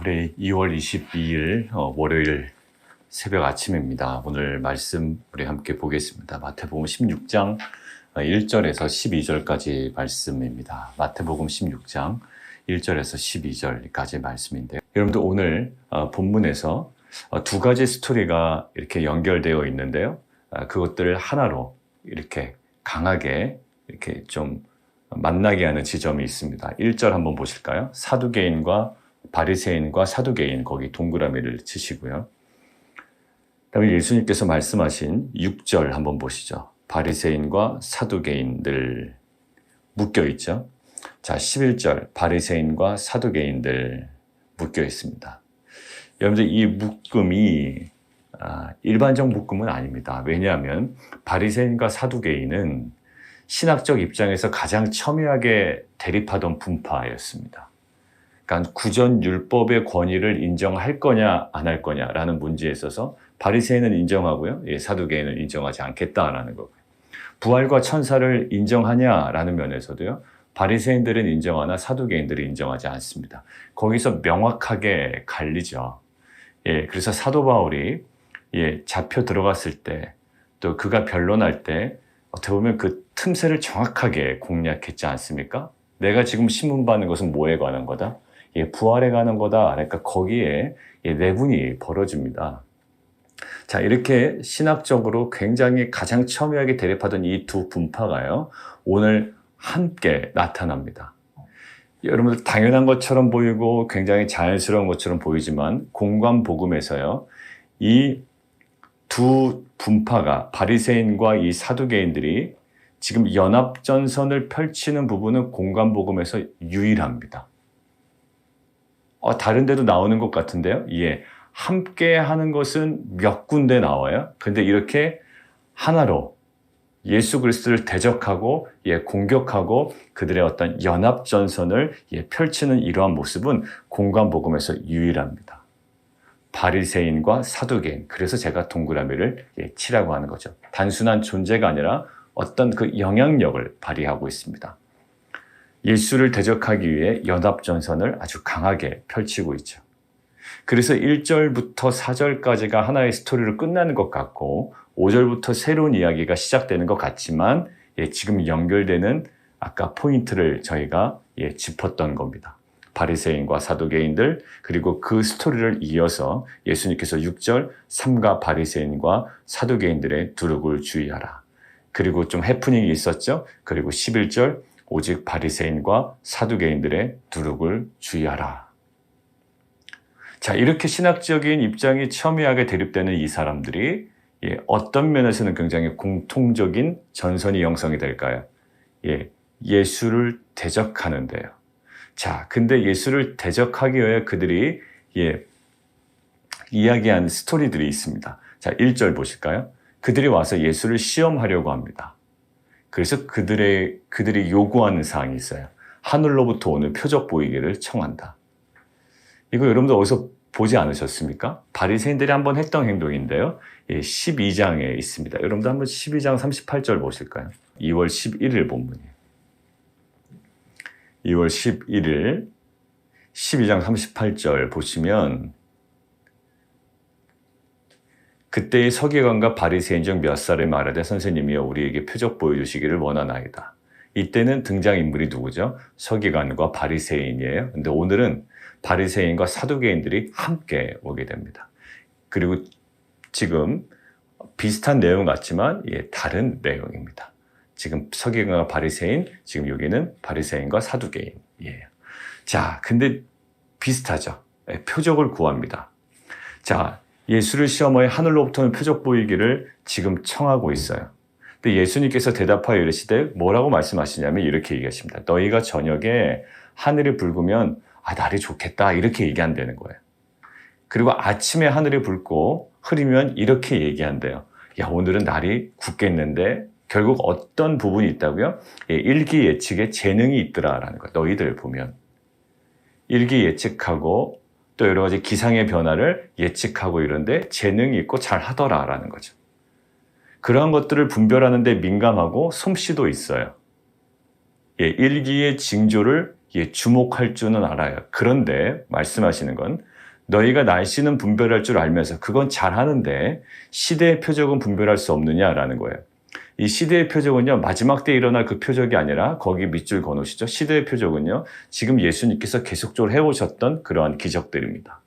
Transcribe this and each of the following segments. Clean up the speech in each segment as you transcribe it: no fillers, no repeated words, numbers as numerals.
우리 2월 22일 월요일 새벽 아침입니다. 오늘 말씀 우리 함께 보겠습니다. 마태복음 16장 1절에서 12절까지 말씀입니다. 마태복음 16장 1절에서 12절까지 말씀인데요. 여러분들 오늘 본문에서 두 가지 스토리가 이렇게 연결되어 있는데요. 그것들을 하나로 이렇게 강하게 이렇게 좀 만나게 하는 지점이 있습니다. 1절 한번 보실까요? 사두개인과 바리새인과 사두개인, 거기 동그라미를 치시고요. 그다음에 예수님께서 말씀하신 6절 한번 보시죠. 바리새인과 사두개인들 묶여 있죠. 자, 11절 바리새인과 사두개인들 묶여 있습니다. 여러분들 이 묶음이 일반적 묶음은 아닙니다. 왜냐하면 바리새인과 사두개인은 신학적 입장에서 가장 첨예하게 대립하던 분파였습니다. 그러니까 구전 율법의 권위를 인정할 거냐 안 할 거냐라는 문제에 있어서 바리새인은 인정하고요, 사두개인은 인정하지 않겠다라는 거고요. 부활과 천사를 인정하냐라는 면에서도요, 바리새인들은 인정하나 사두개인들은 인정하지 않습니다. 거기서 명확하게 갈리죠. 그래서 사도 바울이 잡혀 들어갔을 때, 또 그가 변론할 때 어떻게 보면 그 틈새를 정확하게 공략했지 않습니까? 내가 지금 신문받는 것은 뭐에 관한 거다? 부활에 관한 거다. 그러니까 거기에 내분이 벌어집니다. 자, 이렇게 신학적으로 굉장히 가장 첨예하게 대립하던 이 두 분파가요, 오늘 함께 나타납니다. 여러분들 당연한 것처럼 보이고 굉장히 자연스러운 것처럼 보이지만 공관복음에서요, 이 두 분파가 바리새인과 이 사두개인들이 지금 연합전선을 펼치는 부분은 공관복음에서 유일합니다. 다른 데도 나오는 것 같은데요. 함께 하는 것은 몇 군데 나와요. 근데 이렇게 하나로 예수 그리스도를 대적하고 공격하고 그들의 어떤 연합전선을 펼치는 이러한 모습은 공관복음에서 유일합니다. 바리새인과 사두개인. 그래서 제가 동그라미를 치라고 하는 거죠. 단순한 존재가 아니라 어떤 그 영향력을 발휘하고 있습니다. 예수를 대적하기 위해 연합전선을 아주 강하게 펼치고 있죠. 그래서 1절부터 4절까지가 하나의 스토리로 끝나는 것 같고 5절부터 새로운 이야기가 시작되는 것 같지만 지금 연결되는 아까 포인트를 저희가 짚었던 겁니다. 바리새인과 사두개인들, 그리고 그 스토리를 이어서 예수님께서 6절 삼가 바리새인과 사두개인들의 두룩을 주의하라. 그리고 좀 해프닝이 있었죠. 그리고 11절 오직 바리새인과 사두개인들의 두룩을 주의하라. 자, 이렇게 신학적인 입장이 첨예하게 대립되는 이 사람들이 어떤 면에서는 굉장히 공통적인 전선이 형성이 될까요? 예수를 대적하는데요. 자, 근데 예수를 대적하기 위해 그들이 이야기한 스토리들이 있습니다. 자, 1절 보실까요? 그들이 와서 예수를 시험하려고 합니다. 그래서 그들이 요구하는 사항이 있어요. 하늘로부터 오는 표적 보이기를 청한다. 이거 여러분들 어디서 보지 않으셨습니까? 바리새인들이 한번 했던 행동인데요. 12장에 있습니다. 여러분들 한번 12장 38절 보실까요? 2월 11일 본문이에요. 2월 11일 12장 38절 보시면 그때의 서기관과 바리새인 중 몇 사람이 말하되 선생님이여 우리에게 표적 보여주시기를 원하나이다. 이때는 등장인물이 누구죠? 서기관과 바리새인이에요. 근데 오늘은 바리새인과 사두개인들이 함께 오게 됩니다. 그리고 지금 비슷한 내용 같지만 다른 내용입니다. 지금 서기관과 바리새인, 지금 여기는 바리새인과 사두개인이에요. 자, 근데 비슷하죠. 표적을 구합니다. 자, 예수를 시험하여 하늘로부터는 표적 보이기를 지금 청하고 있어요. 근데 예수님께서 대답하여 이르시되 뭐라고 말씀하시냐면 이렇게 얘기하십니다. 너희가 저녁에 하늘이 붉으면 날이 좋겠다 이렇게 얘기한다는 거예요. 그리고 아침에 하늘이 붉고 흐리면 이렇게 얘기한대요. 야, 오늘은 날이 굳겠는데 결국 어떤 부분이 있다고요? 일기예측에 재능이 있더라라는 거예요. 너희들 보면 일기예측하고 또 여러 가지 기상의 변화를 예측하고 이런데 재능이 있고 잘 하더라라는 거죠. 그러한 것들을 분별하는 데 민감하고 솜씨도 있어요. 일기의 징조를 주목할 줄은 알아요. 그런데 말씀하시는 건 너희가 날씨는 분별할 줄 알면서 그건 잘하는데 시대의 표적은 분별할 수 없느냐라는 거예요. 이 시대의 표적은요, 마지막 때 일어날 그 표적이 아니라 거기 밑줄 그어놓으시죠. 시대의 표적은요, 지금 예수님께서 계속적으로 해오셨던 그러한 기적들입니다.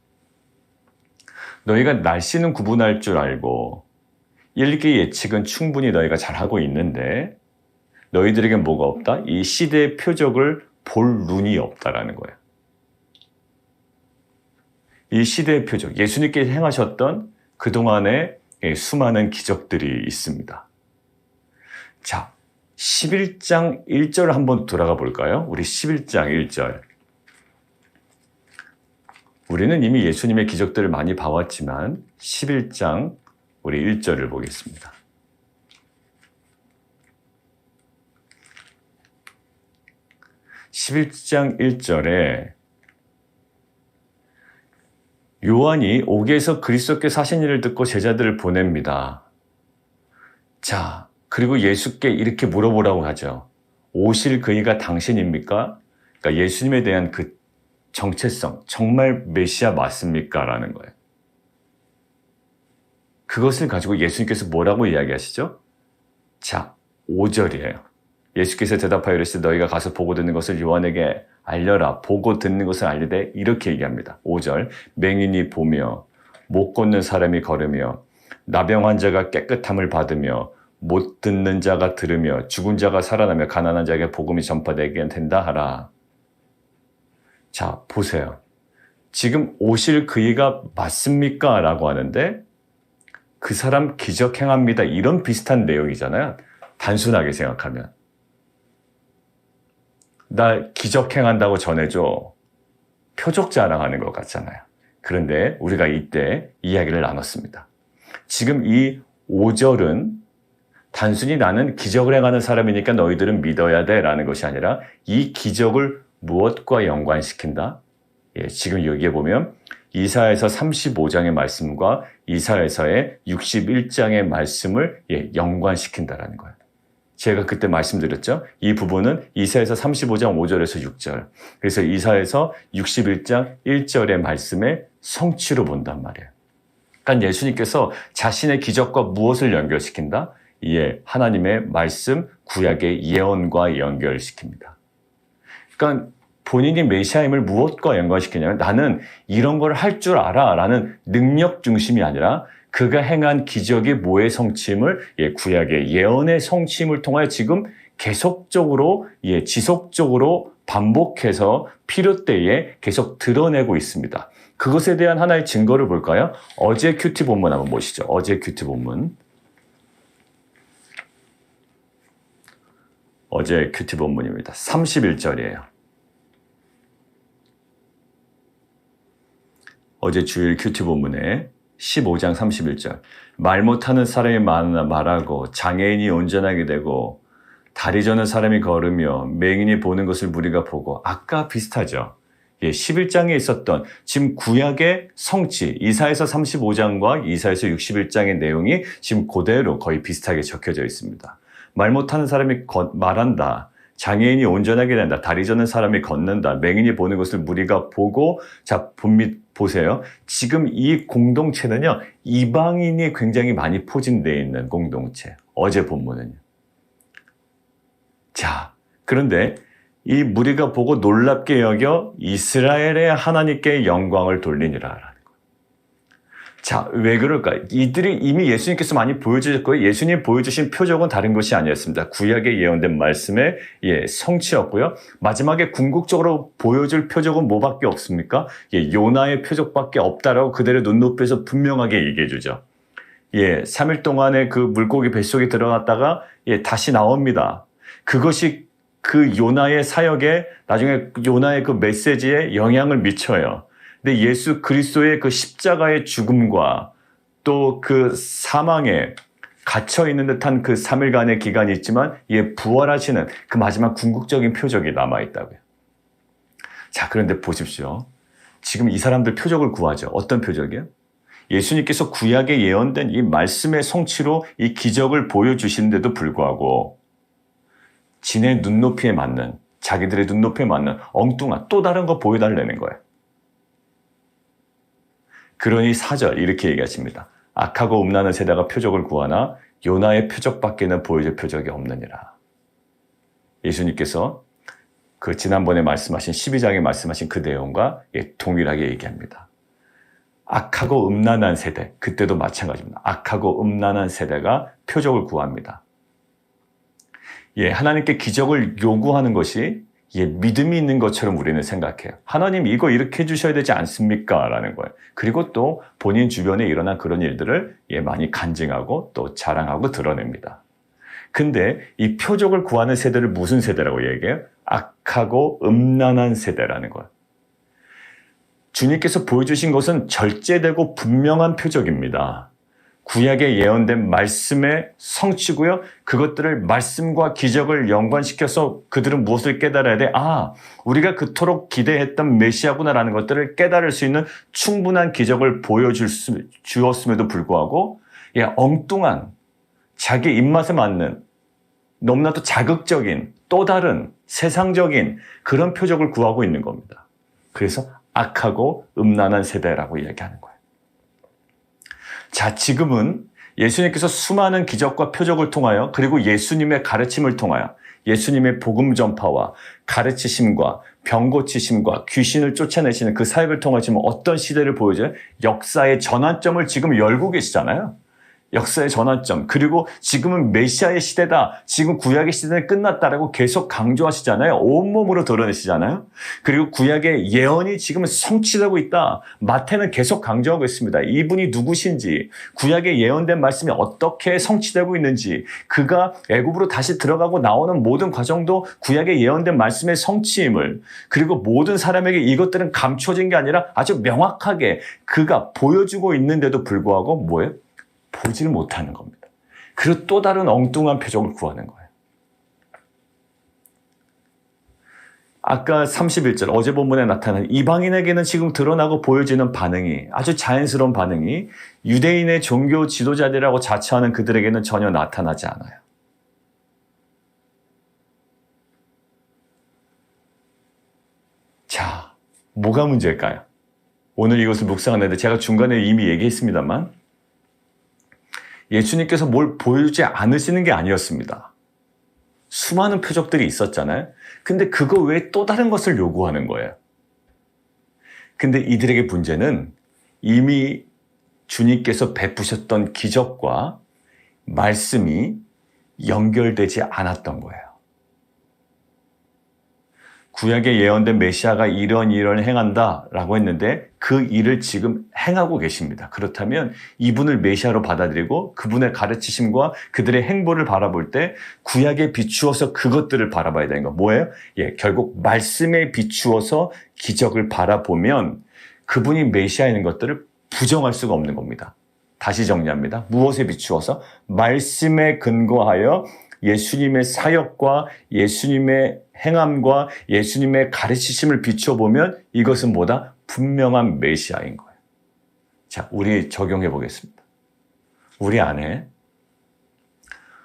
너희가 날씨는 구분할 줄 알고 일기 예측은 충분히 너희가 잘하고 있는데 너희들에겐 뭐가 없다? 이 시대의 표적을 볼 눈이 없다라는 거예요. 이 시대의 표적, 예수님께서 행하셨던 그동안의 수많은 기적들이 있습니다. 자, 11장 1절을 한번 돌아가 볼까요? 우리 11장 1절. 우리는 이미 예수님의 기적들을 많이 봐왔지만 11장 우리 1절을 보겠습니다. (11장 1절에) 요한이 옥에서 그리스도께서 하신 일을 듣고 제자들을 보냅니다. 자, 그리고 예수께 이렇게 물어보라고 하죠. 오실 그이가 당신입니까? 그러니까 예수님에 대한 그 정체성, 정말 메시아 맞습니까? 라는 거예요. 그것을 가지고 예수님께서 뭐라고 이야기하시죠? 자, 5절이에요. 예수께서 대답하여 이르시되 너희가 가서 보고 듣는 것을 요한에게 알려라. 보고 듣는 것을 알리되 이렇게 얘기합니다. 5절. 맹인이 보며 못 걷는 사람이 걸으며 나병 환자가 깨끗함을 받으며 못 듣는 자가 들으며 죽은 자가 살아나며 가난한 자에게 복음이 전파되게 된다 하라. 자, 보세요. 지금 오실 그이가 맞습니까? 라고 하는데 그 사람 기적 행합니다. 이런 비슷한 내용이잖아요. 단순하게 생각하면. 나 기적 행한다고 전해줘. 표적 자랑하는 것 같잖아요. 그런데 우리가 이때 이야기를 나눴습니다. 지금 이 5절은 단순히 나는 기적을 행하는 사람이니까 너희들은 믿어야 돼 라는 것이 아니라 이 기적을 무엇과 연관시킨다? 예, 지금 여기에 보면 이사야서 35장의 말씀과 이사야서의 61장의 말씀을 연관시킨다라는 거예요. 제가 그때 말씀드렸죠. 이 부분은 이사야서 35장 5절에서 6절. 그래서 이사야서 61장 1절의 말씀의 성취로 본단 말이에요. 그러니까 예수님께서 자신의 기적과 무엇을 연결시킨다? 예, 하나님의 말씀, 구약의 예언과 연결시킵니다. 그러니까 본인이 메시아임을 무엇과 연관시키냐면 나는 이런 걸 할 줄 알아 라는 능력 중심이 아니라 그가 행한 기적이 뭐의 성취임을 구약의 예언의 성취임을 통하여 지금 계속적으로 지속적으로 반복해서 필요 때에 계속 드러내고 있습니다. 그것에 대한 하나의 증거를 볼까요? 어제 큐티 본문 한번 보시죠. 어제 큐티 본문. 어제 큐티 본문입니다. 31절이에요. 어제 주일 큐티 본문에 15장 31절. 말 못하는 사람이 말하고 장애인이 온전하게 되고 다리 저는 사람이 걸으며 맹인이 보는 것을 무리가 보고 아까 비슷하죠. 11장에 있었던 지금 구약의 성취 이사야서 35장과 이사야서 61장의 내용이 지금 그대로 거의 비슷하게 적혀져 있습니다. 말 못하는 사람이 말한다. 장애인이 온전하게 된다. 다리 저는 사람이 걷는다. 맹인이 보는 것을 무리가 보고 자 보세요. 지금 이 공동체는요. 이방인이 굉장히 많이 포진되어 있는 공동체. 어제 본문은요. 자, 그런데 이 무리가 보고 놀랍게 여겨 이스라엘의 하나님께 영광을 돌리니라. 자, 왜 그럴까? 이들이 이미 예수님께서 많이 보여주셨고요. 예수님 보여주신 표적은 다른 것이 아니었습니다. 구약에 예언된 말씀의 성취였고요. 마지막에 궁극적으로 보여줄 표적은 뭐밖에 없습니까? 요나의 표적밖에 없다라고 그대로 눈높이에서 분명하게 얘기해 주죠. 3일 동안에 그 물고기 뱃속에 들어갔다가 다시 나옵니다. 그것이 그 요나의 사역에 나중에 요나의 그 메시지에 영향을 미쳐요. 근데 예수 그리스도의 그 십자가의 죽음과 또 그 사망에 갇혀 있는 듯한 그 3일간의 기간이 있지만 부활하시는 그 마지막 궁극적인 표적이 남아있다고요. 자, 그런데 보십시오. 지금 이 사람들 표적을 구하죠. 어떤 표적이요? 예수님께서 구약에 예언된 이 말씀의 성취로 이 기적을 보여주시는데도 불구하고 지네 눈높이에 맞는 자기들의 눈높이에 맞는 엉뚱한 또 다른 거 보여달라는 거예요. 그러니 4절 이렇게 얘기하십니다. 악하고 음란한 세대가 표적을 구하나 요나의 표적밖에는 보여줄 표적이 없느니라. 예수님께서 그 지난번에 말씀하신 12장에 말씀하신 그 내용과 동일하게 얘기합니다. 악하고 음란한 세대, 그때도 마찬가지입니다. 악하고 음란한 세대가 표적을 구합니다. 하나님께 기적을 요구하는 것이 믿음이 있는 것처럼 우리는 생각해요. 하나님 이거 이렇게 해주셔야 되지 않습니까? 라는 거예요. 그리고 또 본인 주변에 일어난 그런 일들을 많이 간증하고 또 자랑하고 드러냅니다. 근데 이 표적을 구하는 세대를 무슨 세대라고 얘기해요? 악하고 음란한 세대라는 거예요. 주님께서 보여주신 것은 절제되고 분명한 표적입니다. 구약에 예언된 말씀의 성취고요. 그것들을 말씀과 기적을 연관시켜서 그들은 무엇을 깨달아야 돼? 우리가 그토록 기대했던 메시아구나라는 것들을 깨달을 수 있는 충분한 기적을 주었음에도 불구하고 엉뚱한 자기 입맛에 맞는 너무나도 자극적인 또 다른 세상적인 그런 표적을 구하고 있는 겁니다. 그래서 악하고 음란한 세대라고 이야기하는 거예요. 자, 지금은 예수님께서 수많은 기적과 표적을 통하여 그리고 예수님의 가르침을 통하여 예수님의 복음 전파와 가르치심과 병 고치심과 귀신을 쫓아내시는 그 사역을 통하여 지금 어떤 시대를 보여줘요? 역사의 전환점을 지금 열고 계시잖아요. 역사의 전환점. 그리고 지금은 메시아의 시대다. 지금 구약의 시대는 끝났다라고 계속 강조하시잖아요. 온몸으로 드러내시잖아요. 그리고 구약의 예언이 지금 성취되고 있다. 마태는 계속 강조하고 있습니다. 이분이 누구신지, 구약의 예언된 말씀이 어떻게 성취되고 있는지, 그가 애굽으로 다시 들어가고 나오는 모든 과정도 구약의 예언된 말씀의 성취임을, 그리고 모든 사람에게 이것들은 감춰진 게 아니라 아주 명확하게 그가 보여주고 있는데도 불구하고 뭐예요? 보지를 못하는 겁니다. 그리고 또 다른 엉뚱한 표적을 구하는 거예요. 아까 31절 어제 본문에 나타난 이방인에게는 지금 드러나고 보여지는 반응이 아주 자연스러운 반응이 유대인의 종교 지도자들이라고 자처하는 그들에게는 전혀 나타나지 않아요. 자, 뭐가 문제일까요? 오늘 이것을 묵상하는데 제가 중간에 이미 얘기했습니다만 예수님께서 뭘 보여주지 않으시는 게 아니었습니다. 수많은 표적들이 있었잖아요. 근데 그거 외에 또 다른 것을 요구하는 거예요. 근데 이들에게 문제는 이미 주님께서 베푸셨던 기적과 말씀이 연결되지 않았던 거예요. 구약에 예언된 메시아가 이런 행한다라고 했는데 그 일을 지금 행하고 계십니다. 그렇다면 이분을 메시아로 받아들이고 그분의 가르치심과 그들의 행보를 바라볼 때 구약에 비추어서 그것들을 바라봐야 되는 거 뭐예요? 결국 말씀에 비추어서 기적을 바라보면 그분이 메시아인 것들을 부정할 수가 없는 겁니다. 다시 정리합니다. 무엇에 비추어서? 말씀에 근거하여 예수님의 사역과 예수님의 행함과 예수님의 가르치심을 비춰보면 이것은 뭐다? 분명한 메시아인 거예요. 자, 우리 적용해 보겠습니다. 우리 안에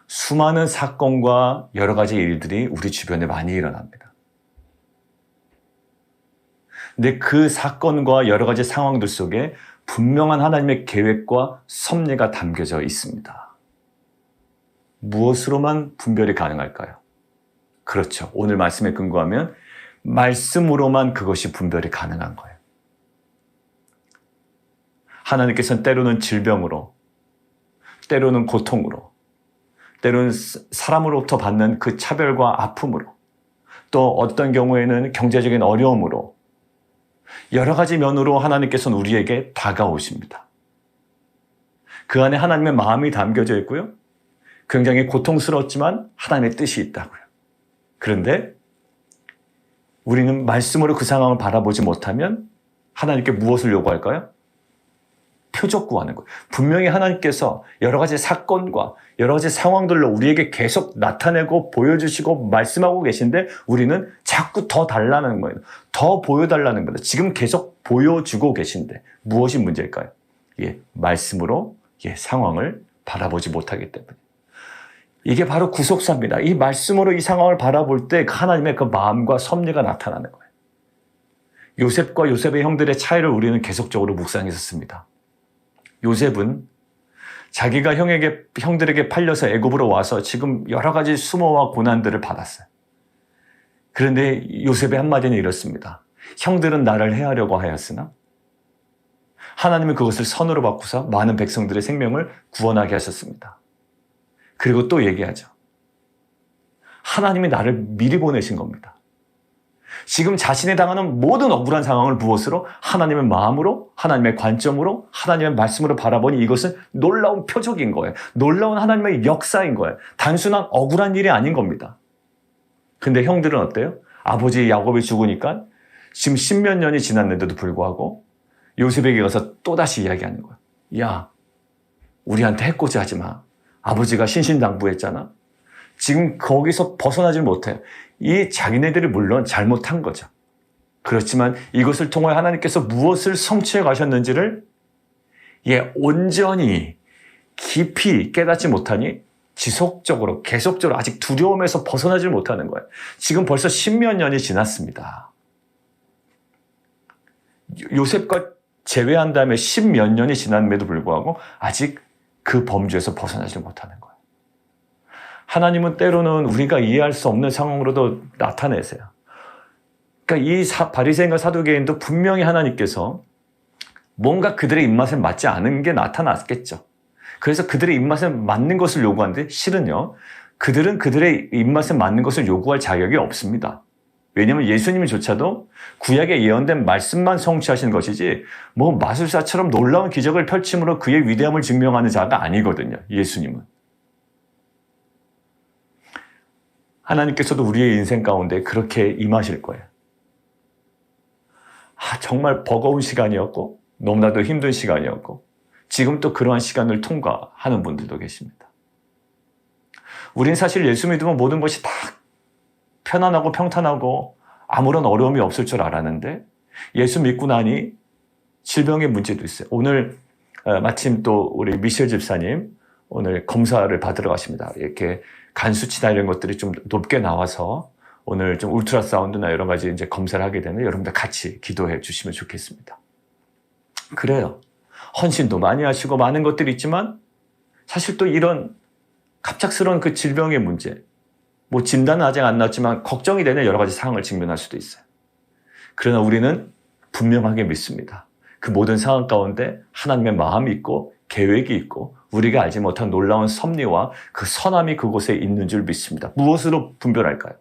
수많은 사건과 여러 가지 일들이 우리 주변에 많이 일어납니다. 근데 그 사건과 여러 가지 상황들 속에 분명한 하나님의 계획과 섭리가 담겨져 있습니다. 무엇으로만 분별이 가능할까요? 그렇죠. 오늘 말씀에 근거하면 말씀으로만 그것이 분별이 가능한 거예요. 하나님께서는 때로는 질병으로, 때로는 고통으로, 때로는 사람으로부터 받는 그 차별과 아픔으로, 또 어떤 경우에는 경제적인 어려움으로 여러 가지 면으로 하나님께서는 우리에게 다가오십니다. 그 안에 하나님의 마음이 담겨져 있고요. 굉장히 고통스럽지만 하나님의 뜻이 있다고요. 그런데 우리는 말씀으로 그 상황을 바라보지 못하면 하나님께 무엇을 요구할까요? 표적 구하는 거예요. 분명히 하나님께서 여러 가지 사건과 여러 가지 상황들로 우리에게 계속 나타내고 보여주시고 말씀하고 계신데 우리는 자꾸 더 달라는 거예요. 더 보여달라는 거예요. 지금 계속 보여주고 계신데 무엇이 문제일까요? 말씀으로 상황을 바라보지 못하기 때문에. 이게 바로 구속사입니다. 이 말씀으로 이 상황을 바라볼 때 하나님의 그 마음과 섭리가 나타나는 거예요. 요셉과 요셉의 형들의 차이를 우리는 계속적으로 묵상했었습니다. 요셉은 자기가 형들에게 팔려서 애굽으로 와서 지금 여러 가지 수모와 고난들을 받았어요. 그런데 요셉의 한마디는 이렇습니다. 형들은 나를 해하려고 하였으나 하나님은 그것을 선으로 바꾸사 많은 백성들의 생명을 구원하게 하셨습니다. 그리고 또 얘기하죠. 하나님이 나를 미리 보내신 겁니다. 지금 자신이 당하는 모든 억울한 상황을 무엇으로? 하나님의 마음으로, 하나님의 관점으로, 하나님의 말씀으로 바라보니 이것은 놀라운 표적인 거예요. 놀라운 하나님의 역사인 거예요. 단순한 억울한 일이 아닌 겁니다. 근데 형들은 어때요? 아버지 야곱이 죽으니까 지금 10몇 년이 지났는데도 불구하고 요셉에게 가서 또다시 이야기하는 거예요. 야, 우리한테 해코지 하지 마. 아버지가 신신당부했잖아. 지금 거기서 벗어나질 못해요. 이 자기네들이 물론 잘못한 거죠. 그렇지만 이것을 통해 하나님께서 무엇을 성취해 가셨는지를 온전히 깊이 깨닫지 못하니 지속적으로 계속적으로 아직 두려움에서 벗어나질 못하는 거예요. 지금 벌써 10몇 년이 지났습니다. 요셉과 제외한 다음에 10몇 년이 지났음에도 불구하고 아직 그 범주에서 벗어나지 못하는 거예요. 하나님은 때로는 우리가 이해할 수 없는 상황으로도 나타내세요. 그러니까 이 바리새인과 사두개인도 분명히 하나님께서 뭔가 그들의 입맛에 맞지 않은 게 나타났겠죠. 그래서 그들의 입맛에 맞는 것을 요구하는데 실은요, 그들은 그들의 입맛에 맞는 것을 요구할 자격이 없습니다. 왜냐하면 예수님조차도 구약에 예언된 말씀만 성취하신 것이지 마술사처럼 놀라운 기적을 펼침으로 그의 위대함을 증명하는 자가 아니거든요. 예수님은. 하나님께서도 우리의 인생 가운데 그렇게 임하실 거예요. 정말 버거운 시간이었고 너무나도 힘든 시간이었고 지금 또 그러한 시간을 통과하는 분들도 계십니다. 우린 사실 예수 믿으면 모든 것이 다 편안하고 평탄하고 아무런 어려움이 없을 줄 알았는데 예수 믿고 나니 질병의 문제도 있어요. 오늘 마침 또 우리 미셸 집사님 오늘 검사를 받으러 가십니다. 이렇게 간 수치나 이런 것들이 좀 높게 나와서 오늘 좀 울트라사운드나 여러 가지 이제 검사를 하게 되면 여러분들 같이 기도해 주시면 좋겠습니다. 그래요. 헌신도 많이 하시고 많은 것들이 있지만 사실 또 이런 갑작스러운 그 질병의 문제, 진단은 아직 안 나왔지만 걱정이 되는 여러 가지 상황을 직면할 수도 있어요. 그러나 우리는 분명하게 믿습니다. 그 모든 상황 가운데 하나님의 마음이 있고 계획이 있고 우리가 알지 못한 놀라운 섭리와 그 선함이 그곳에 있는 줄 믿습니다. 무엇으로 분별할까요?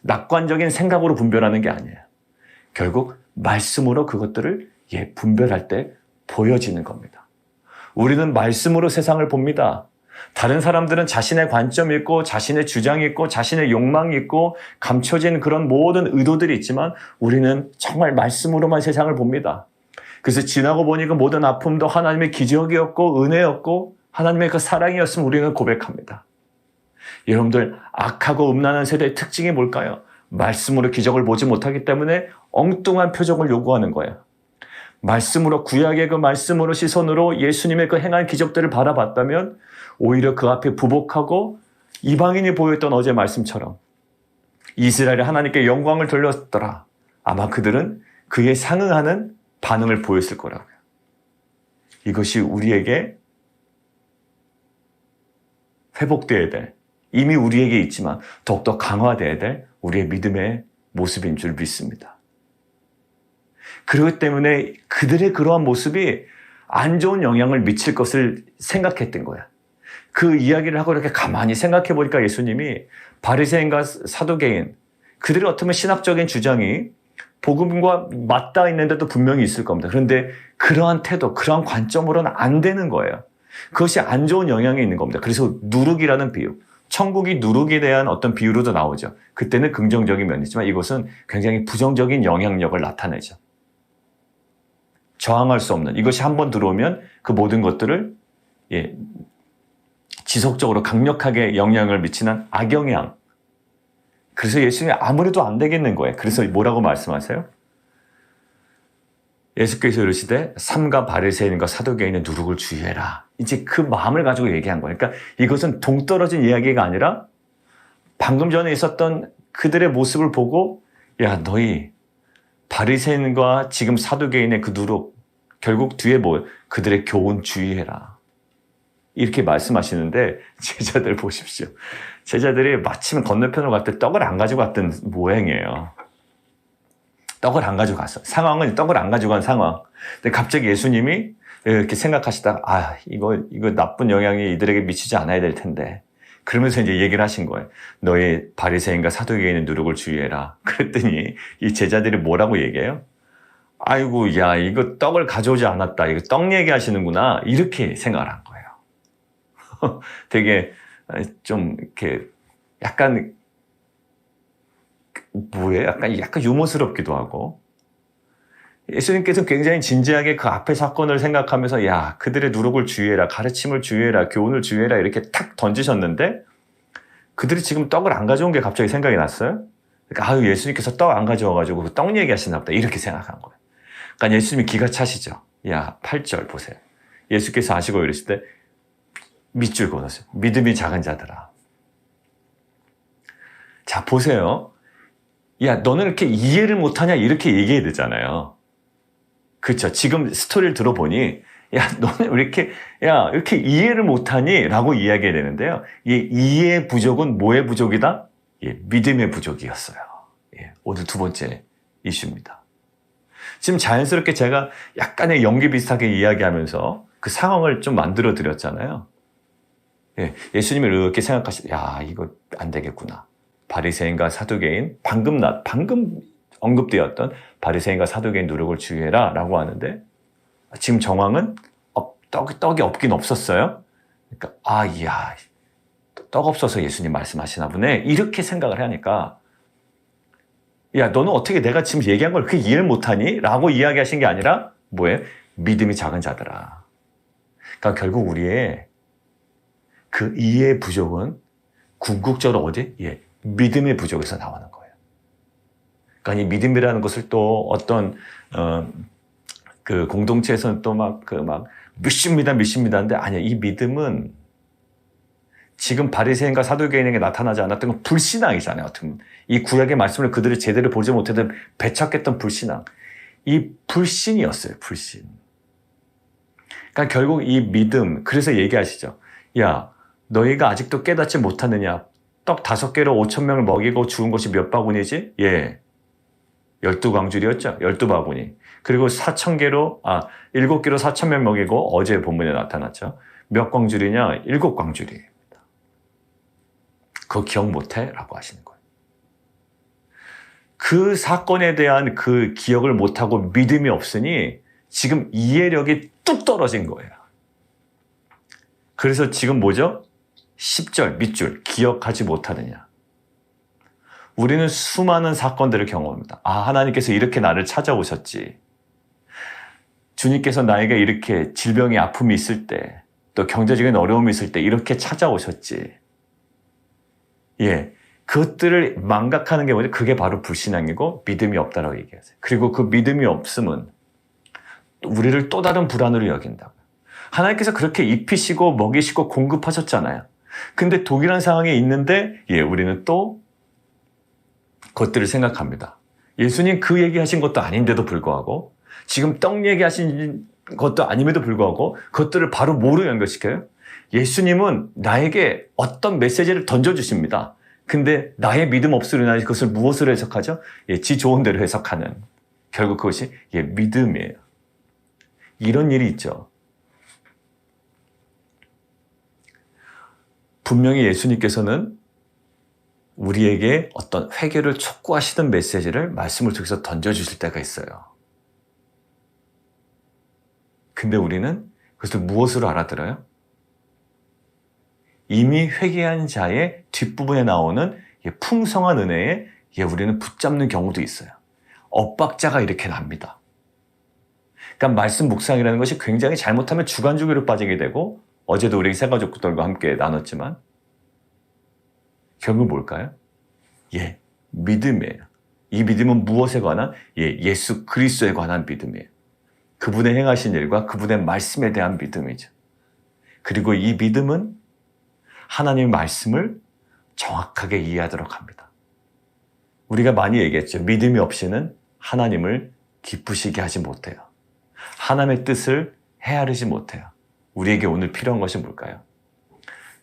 낙관적인 생각으로 분별하는 게 아니에요. 결국 말씀으로 그것들을 분별할 때 보여지는 겁니다. 우리는 말씀으로 세상을 봅니다. 다른 사람들은 자신의 관점이 있고 자신의 주장이 있고 자신의 욕망이 있고 감춰진 그런 모든 의도들이 있지만 우리는 정말 말씀으로만 세상을 봅니다. 그래서 지나고 보니 그 모든 아픔도 하나님의 기적이었고 은혜였고 하나님의 그 사랑이었음을 우리는 고백합니다. 여러분들 악하고 음란한 세대의 특징이 뭘까요? 말씀으로 기적을 보지 못하기 때문에 엉뚱한 표적을 요구하는 거예요. 말씀으로 구약의 그 말씀으로 시선으로 예수님의 그 행한 기적들을 바라봤다면 오히려 그 앞에 부복하고 이방인이 보였던 어제 말씀처럼 이스라엘이 하나님께 영광을 돌렸더라. 아마 그들은 그에 상응하는 반응을 보였을 거라고요. 이것이 우리에게 회복되어야 될, 이미 우리에게 있지만 더욱더 강화되어야 될 우리의 믿음의 모습인 줄 믿습니다. 그렇기 때문에 그들의 그러한 모습이 안 좋은 영향을 미칠 것을 생각했던 거야. 그 이야기를 하고 이렇게 가만히 생각해 보니까 예수님이 바리새인과 사두개인, 그들의 어떻게 보면 신학적인 주장이 복음과 맞닿아 있는데도 분명히 있을 겁니다. 그런데 그러한 태도, 그러한 관점으로는 안 되는 거예요. 그것이 안 좋은 영향이 있는 겁니다. 그래서 누룩이라는 비유, 천국이 누룩에 대한 어떤 비유로도 나오죠. 그때는 긍정적인 면이 있지만 이것은 굉장히 부정적인 영향력을 나타내죠. 저항할 수 없는, 이것이 한번 들어오면 그 모든 것들을 지속적으로 강력하게 영향을 미치는 악영향. 그래서 예수님이 아무래도 안 되겠는 거예요. 그래서 뭐라고 말씀하세요? 예수께서 이르시되 삼가 바리새인과 사두개인의 누룩을 주의해라. 이제 그 마음을 가지고 얘기한 거예요. 그러니까 이것은 동떨어진 이야기가 아니라 방금 전에 있었던 그들의 모습을 보고 야 너희 바리새인과 지금 사두개인의 그 누룩, 결국 뒤에 뭐 그들의 교훈 주의해라. 이렇게 말씀하시는데 제자들 보십시오. 제자들이 마침 건너편으로 갈 때 떡을 안 가지고 갔던 모양이에요. 떡을 안 가지고 갔어. 상황은 떡을 안 가지고 간 상황. 근데 갑자기 예수님이 이렇게 생각하시다가 이거 나쁜 영향이 이들에게 미치지 않아야 될 텐데. 그러면서 이제 얘기를 하신 거예요. 너희 바리새인과 사두개인의 누룩을 주의해라. 그랬더니 이 제자들이 뭐라고 얘기해요? 아이고, 야, 이거 떡을 가져오지 않았다. 이거 떡 얘기하시는구나. 이렇게 생각을 한 거예요. 되게 좀 이렇게 약간 뭐예요? 약간 유머스럽기도 하고. 예수님께서 굉장히 진지하게 그 앞의 사건을 생각하면서 야, 그들의 누룩을 주의해라, 가르침을 주의해라, 교훈을 주의해라 이렇게 탁 던지셨는데 그들이 지금 떡을 안 가져온 게 갑자기 생각이 났어요. 그러니까 예수님께서 떡 안 가져와가지고 그 떡 얘기하시나 보다 이렇게 생각한 거예요. 그러니까 예수님이 기가 차시죠. 야, 8절 보세요. 예수께서 아시고 이러실 때 밑줄 그었어요. 믿음이 작은 자들아. 자, 보세요. 야, 너는 이렇게 이해를 못하냐 이렇게 얘기해야 되잖아요. 그렇죠. 지금 스토리를 들어보니 야, 너는 왜 이렇게 이해를 못하니? 라고 이야기해야 되는데요. 이 이해의 부족은 뭐의 부족이다? 믿음의 부족이었어요. 오늘 두 번째 이슈입니다. 지금 자연스럽게 제가 약간의 연기 비슷하게 이야기하면서 그 상황을 좀 만들어 드렸잖아요. 예수님이 이렇게 야, 이거 안 되겠구나. 바리새인과 사두개인, 방금 언급되었던 바리새인과 사두개인 누룩을 주의해라 라고 하는데 지금 정황은 떡이 없긴 없었어요. 그러니까 떡 없어서 예수님 말씀하시나 보네 이렇게 생각을 하니까 야, 너는 어떻게 내가 지금 얘기한 걸 그렇게 이해를 못하니? 라고 이야기하신 게 아니라 뭐예요? 믿음이 작은 자들아. 그러니까 결국 우리의 그 이해의 부족은 궁극적으로 어디? 믿음의 부족에서 나오는 거예요. 그러니까 이 믿음이라는 것을 또 어떤 그 공동체에서는 또 믿습니다 하는데 아니야. 이 믿음은 지금 바리새인과 사두개인에게 나타나지 않았던 건 불신앙이잖아요. 이 구약의 말씀을 그들이 제대로 보지 못해도 배척했던 불신앙. 이 불신이었어요. 불신. 그러니까 결국 이 믿음, 그래서 얘기하시죠. 야, 너희가 아직도 깨닫지 못하느냐? 떡 5개로 5,000명을 먹이고 죽은 것이 몇 바구니지? 12광줄이었죠. 12바구니. 그리고 7개로 4,000명 먹이고 어제 본문에 나타났죠. 몇 광줄이냐? 7광줄이에요. 그거 기억 못해? 라고 하시는 거예요. 그 사건에 대한 그 기억을 못하고 믿음이 없으니 지금 이해력이 뚝 떨어진 거예요. 그래서 지금 뭐죠? 10절 밑줄 기억하지 못하느냐. 우리는 수많은 사건들을 경험합니다. 하나님께서 이렇게 나를 찾아오셨지. 주님께서 나에게 이렇게 질병의 아픔이 있을 때, 또 경제적인 어려움이 있을 때 이렇게 찾아오셨지. 그것들을 망각하는 게 뭐냐? 그게 바로 불신앙이고 믿음이 없다라고 얘기하세요. 그리고 그 믿음이 없음은 우리를 또 다른 불안으로 여긴다고요. 하나님께서 그렇게 입히시고 먹이시고 공급하셨잖아요. 근데 독일한 상황에 있는데 우리는 또 그것들을 생각합니다. 예수님 그 얘기하신 것도 아닌데도 불구하고 지금 떡 얘기하신 것도 아님에도 불구하고 그것들을 바로 뭐로 연결시켜요? 예수님은 나에게 어떤 메시지를 던져주십니다. 근데 나의 믿음 없으려나 그것을 무엇으로 해석하죠? 지 좋은 대로 해석하는. 결국 그것이 믿음이에요. 이런 일이 있죠. 분명히 예수님께서는 우리에게 어떤 회개를 촉구하시던 메시지를 말씀을 통해서 던져주실 때가 있어요. 근데 우리는 그것을 무엇으로 알아들어요? 이미 회개한 자의 뒷부분에 나오는 풍성한 은혜에 우리는 붙잡는 경우도 있어요. 엇박자가 이렇게 납니다. 그러니까 말씀 묵상이라는 것이 굉장히 잘못하면 주관주의로 빠지게 되고 어제도 우리 새가족들과 함께 나눴지만 결국 뭘까요? 믿음이에요. 이 믿음은 무엇에 관한? 예수 그리스도에 관한 믿음이에요. 그분의 행하신 일과 그분의 말씀에 대한 믿음이죠. 그리고 이 믿음은 하나님의 말씀을 정확하게 이해하도록 합니다. 우리가 많이 얘기했죠. 믿음이 없이는 하나님을 기쁘시게 하지 못해요. 하나님의 뜻을 헤아리지 못해요. 우리에게 오늘 필요한 것이 뭘까요?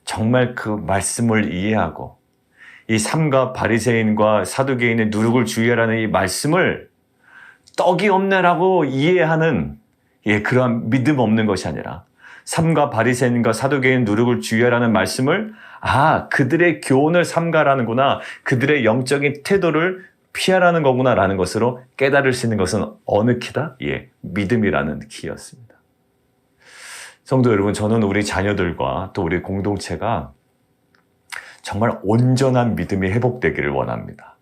정말 그 말씀을 이해하고 이 삼가 바리새인과 사두개인의 누룩을 주의하라는 이 말씀을 떡이 없네라고 이해하는 그러한 믿음 없는 것이 아니라 삼가 바리새인과 사두개인 누룩을 주의하라는 말씀을 그들의 교훈을 삼가라는구나, 그들의 영적인 태도를 피하라는 거구나라는 것으로 깨달을 수 있는 것은 어느 키다? 믿음이라는 키였습니다. 성도 여러분, 저는 우리 자녀들과 또 우리 공동체가 정말 온전한 믿음이 회복되기를 원합니다.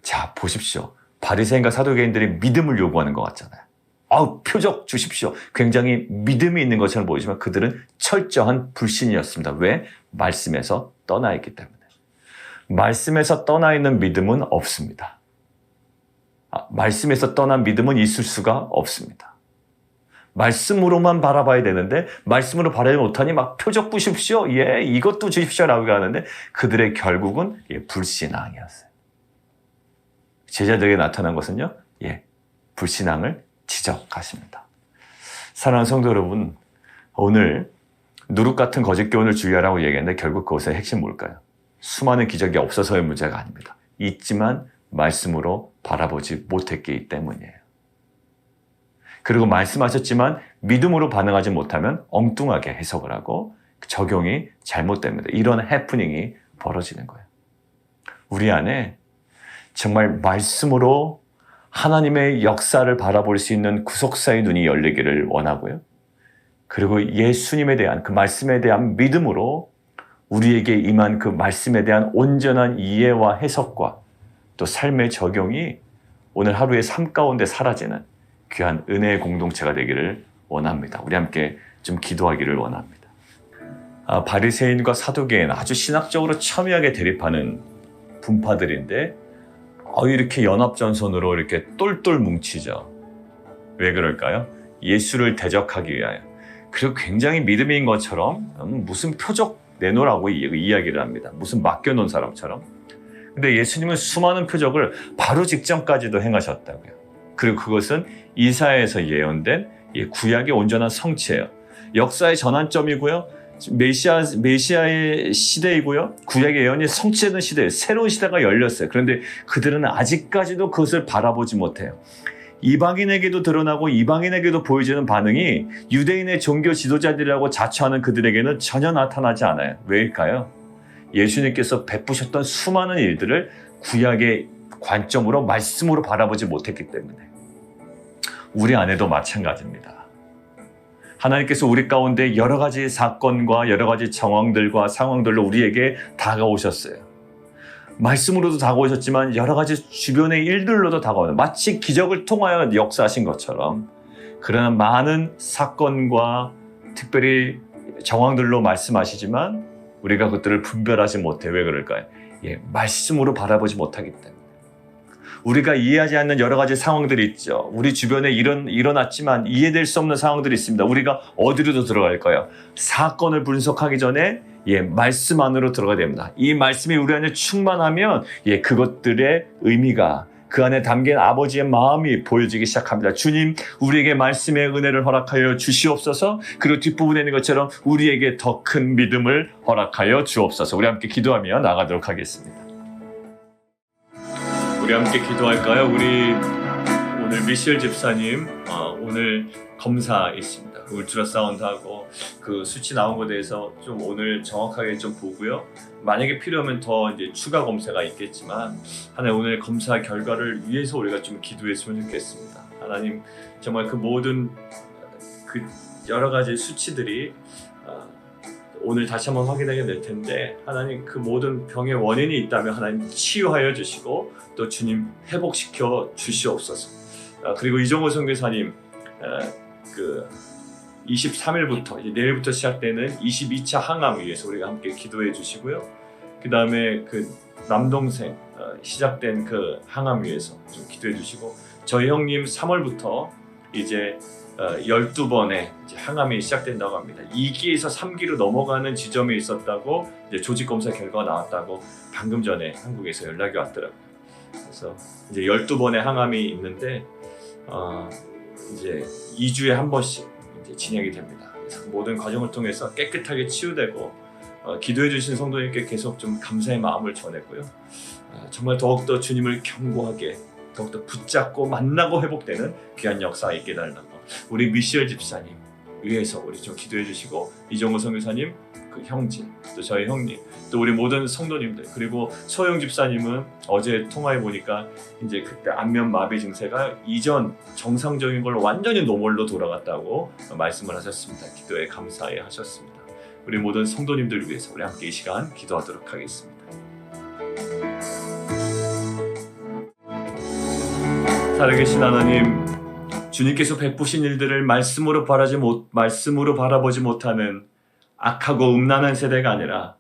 자, 보십시오. 바리새인과 사두개인들이 믿음을 요구하는 것 같잖아요. 표적 주십시오. 굉장히 믿음이 있는 것처럼 보이지만 그들은 철저한 불신이었습니다. 왜? 말씀에서 떠나 있기 때문에. 말씀에서 떠나 있는 믿음은 없습니다. 말씀에서 떠난 믿음은 있을 수가 없습니다. 말씀으로만 바라봐야 되는데 말씀으로 바라지 못하니 막 표적 주십시오. 이것도 주십시오라고 하는데 그들의 결국은 불신앙이었어요. 제자들에게 나타난 것은요. 불신앙을 지적하십니다. 사랑하는 성도 여러분, 오늘 누룩 같은 거짓 교훈을 주의하라고 얘기했는데 결국 그것의 핵심 뭘까요? 수많은 기적이 없어서의 문제가 아닙니다. 있지만 말씀으로 바라보지 못했기 때문이에요. 그리고 말씀하셨지만 믿음으로 반응하지 못하면 엉뚱하게 해석을 하고 적용이 잘못됩니다. 이런 해프닝이 벌어지는 거예요. 우리 안에 정말 말씀으로 하나님의 역사를 바라볼 수 있는 구속사의 눈이 열리기를 원하고요. 그리고 예수님에 대한 그 말씀에 대한 믿음으로 우리에게 임한 그 말씀에 대한 온전한 이해와 해석과 또 삶의 적용이 오늘 하루의 삶 가운데 사라지는 귀한 은혜의 공동체가 되기를 원합니다. 우리 함께 좀 기도하기를 원합니다. 바리새인과 사두개인 아주 신학적으로 첨예하게 대립하는 분파들인데 이렇게 연합전선으로 이렇게 똘똘 뭉치죠. 왜 그럴까요? 예수를 대적하기 위하여. 그리고 굉장히 믿음인 것처럼 무슨 표적 내놓으라고 이야기를 합니다. 무슨 맡겨놓은 사람처럼. 근데 예수님은 수많은 표적을 바로 직전까지도 행하셨다고요. 그리고 그것은 이사야에서 예언된 구약의 온전한 성취예요. 역사의 전환점이고요. 메시아의 시대이고요. 구약의 예언이 성취되는 시대예요. 새로운 시대가 열렸어요. 그런데 그들은 아직까지도 그것을 바라보지 못해요. 이방인에게도 드러나고 이방인에게도 보여지는 반응이 유대인의 종교 지도자들이라고 자처하는 그들에게는 전혀 나타나지 않아요. 왜일까요? 예수님께서 베푸셨던 수많은 일들을 구약의 관점으로 말씀으로 바라보지 못했기 때문에. 우리 안에도 마찬가지입니다. 하나님께서 우리 가운데 여러 가지 사건과 여러 가지 정황들과 상황들로 우리에게 다가오셨어요. 말씀으로도 다가오셨지만 여러 가지 주변의 일들로도 다가오는, 마치 기적을 통하여 역사하신 것처럼 그러나 많은 사건과 특별히 정황들로 말씀하시지만 우리가 그것들을 분별하지 못해. 왜 그럴까요? 말씀으로 바라보지 못하기 때문에. 우리가 이해하지 않는 여러 가지 상황들이 있죠. 우리 주변에 일어났지만 이해될 수 없는 상황들이 있습니다. 우리가 어디로 들어갈까요? 사건을 분석하기 전에 말씀 안으로 들어가야 됩니다. 이 말씀이 우리 안에 충만하면 그것들의 의미가, 그 안에 담긴 아버지의 마음이 보여지기 시작합니다. 주님, 우리에게 말씀의 은혜를 허락하여 주시옵소서. 그리고 뒷부분에 있는 것처럼 우리에게 더 큰 믿음을 허락하여 주옵소서. 우리 함께 기도하며 나가도록 하겠습니다. 우리 함께 기도할까요? 우리 오늘 미셸 집사님 오늘 검사 있습니다. 울트라사운드하고 그 수치 나온 것에 대해서 좀 오늘 정확하게 좀 보고요. 만약에 필요하면 더 이제 추가 검사가 있겠지만 하나님 오늘 검사 결과를 위해서 우리가 좀 기도했으면 좋겠습니다. 하나님 정말 그 모든 그 여러 가지 수치들이 오늘 다시 한번 확인하게 될 텐데 하나님 그 모든 병의 원인이 있다면 하나님 치유하여 주시고 또 주님 회복시켜 주시옵소서. 그리고 이종호 선교사님 그 23일부터 이제 내일부터 시작되는 22차 항암 위해서 우리가 함께 기도해 주시고요. 그 다음에 그 남동생 시작된 그 항암 위해서 좀 기도해 주시고 저희 형님 3월부터 이제 12번의 항암이 시작된다고 합니다. 2기에서 3기로 넘어가는 지점이 있었다고 이제 조직검사 결과가 나왔다고 방금 전에 한국에서 연락이 왔더라고요. 그래서 이제 12번의 항암이 있는데 이제 2주에 한 번씩 이제 진행이 됩니다. 그래서 모든 과정을 통해서 깨끗하게 치유되고 기도해 주신 성도님께 계속 좀 감사의 마음을 전했고요. 정말 더욱더 주님을 견고하게 더욱더 붙잡고 만나고 회복되는 귀한 역사 있게 달라고 우리 미셸 집사님 위해서 우리 좀 기도해 주시고 이정호 선교사님 그 형제 또 저희 형님 또 우리 모든 성도님들 그리고 소영 집사님은 어제 통화해 보니까 이제 그때 안면 마비 증세가 이전 정상적인 걸로 완전히 노멀로 돌아갔다고 말씀을 하셨습니다. 기도에 감사해 하셨습니다. 우리 모든 성도님들 위해서 우리 함께 이 시간 기도하도록 하겠습니다. 살아계신 하나님, 주님께서 베푸신 일들을 말씀으로 바라보지 못하는 악하고 음란한 세대가 아니라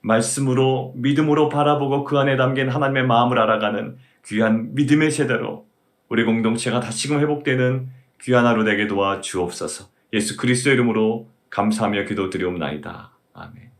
말씀으로 믿음으로 바라보고 그 안에 담긴 하나님의 마음을 알아가는 귀한 믿음의 세대로 우리 공동체가 다시금 회복되는 귀한 하루 되게 도와 주옵소서. 예수 그리스도의 이름으로 감사하며 기도드리옵나이다. 아멘.